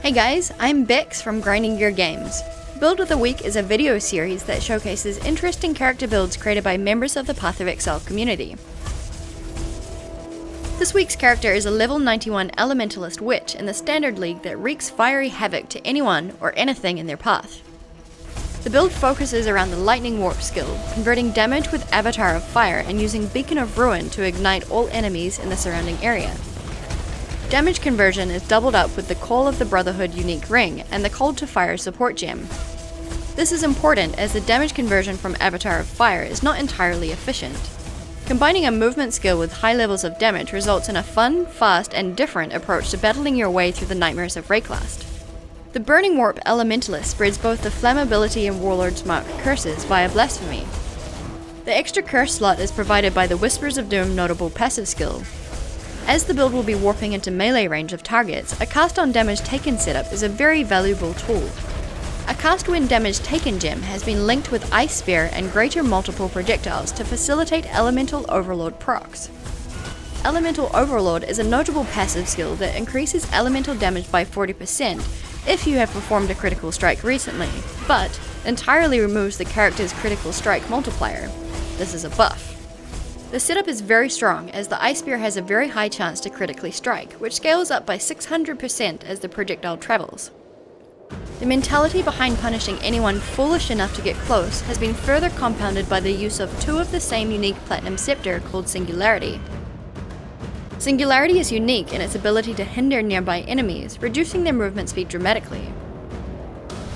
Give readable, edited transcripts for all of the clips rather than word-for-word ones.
Hey guys, I'm Bex from Grinding Gear Games. Build of the Week is a video series that showcases interesting character builds created by members of the Path of Exile community. This week's character is a level 91 Elementalist witch in the Standard League that wreaks fiery havoc to anyone or anything in their path. The build focuses around the Lightning Warp skill, converting damage with Avatar of Fire and using Beacon of Ruin to ignite all enemies in the surrounding area. Damage conversion is doubled up with the Call of the Brotherhood unique ring and the Cold to Fire support gem. This is important as the damage conversion from Avatar of Fire is not entirely efficient. Combining a movement skill with high levels of damage results in a fun, fast, and different approach to battling your way through the nightmares of Rayclast. The BurningWarp Elementalist spreads both the Flammability and Warlord's Mark curses via Blasphemy. The extra curse slot is provided by the Whispers of Doom notable passive skill. As the build will be warping into melee range of targets, a cast on damage taken setup is a very valuable tool. A cast when damage taken gem has been linked with Ice Spear and greater multiple projectiles to facilitate Elemental Overlord procs. Elemental Overlord is a notable passive skill that increases elemental damage by 40% if you have performed a critical strike recently, but entirely removes the character's critical strike multiplier. This is a buff. The setup is very strong as the Ice Spear has a very high chance to critically strike, which scales up by 600% as the projectile travels. The mentality behind punishing anyone foolish enough to get close has been further compounded by the use of two of the same unique Platinum Scepter called Singularity. Singularity is unique in its ability to hinder nearby enemies, reducing their movement speed dramatically.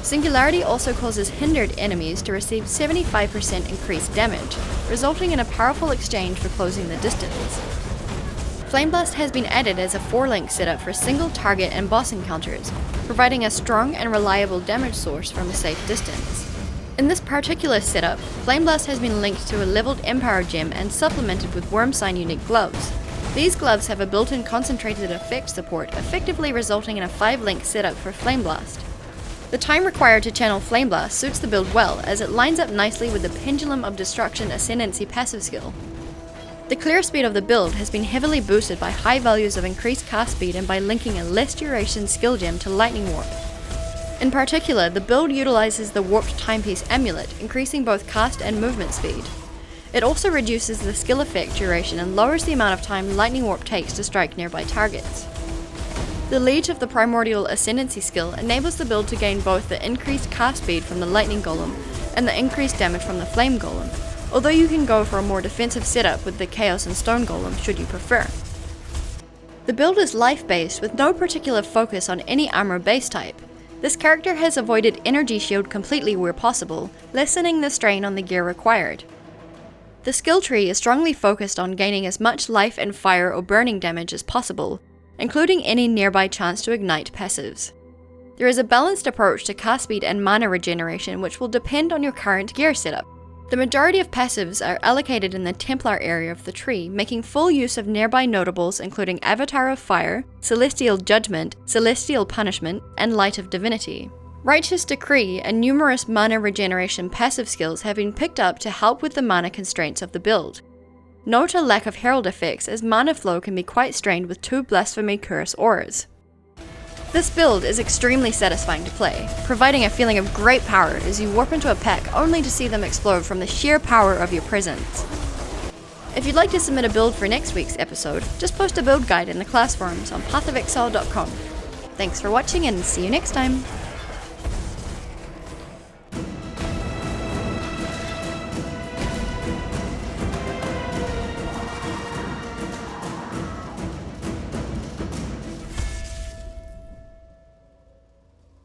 Singularity also causes hindered enemies to receive 75% increased damage, resulting in a powerful exchange for closing the distance. Flame Blast has been added as a 4-link setup for single target and boss encounters, providing a strong and reliable damage source from a safe distance. In this particular setup, Flame Blast has been linked to a leveled Empower gem and supplemented with Worm Sign unique gloves. These gloves have a built-in concentrated effect support, effectively resulting in a 5-link setup for Flame Blast. The time required to channel Flame Blast suits the build well, as it lines up nicely with the Pendulum of Destruction Ascendancy passive skill. The clear speed of the build has been heavily boosted by high values of increased cast speed and by linking a less duration skill gem to Lightning Warp. In particular, the build utilizes the Warped Timepiece Amulet, increasing both cast and movement speed. It also reduces the skill effect duration and lowers the amount of time Lightning Warp takes to strike nearby targets. The Liege of the Primordial Ascendancy skill enables the build to gain both the increased cast speed from the Lightning Golem and the increased damage from the Flame Golem, although you can go for a more defensive setup with the Chaos and Stone Golem should you prefer. The build is life-based with no particular focus on any armor base type. This character has avoided Energy Shield completely where possible, lessening the strain on the gear required. The skill tree is strongly focused on gaining as much life and fire or burning damage as possible, including any nearby chance to ignite passives. There is a balanced approach to cast speed and mana regeneration which will depend on your current gear setup. The majority of passives are allocated in the Templar area of the tree, making full use of nearby notables including Avatar of Fire, Celestial Judgment, Celestial Punishment, and Light of Divinity. Righteous Decree and numerous mana regeneration passive skills have been picked up to help with the mana constraints of the build. Note a lack of herald effects as mana flow can be quite strained with 2 Blasphemy Curse auras. This build is extremely satisfying to play, providing a feeling of great power as you warp into a pack only to see them explode from the sheer power of your presence. If you'd like to submit a build for next week's episode, just post a build guide in the class forums on pathofexile.com. Thanks for watching and see you next time!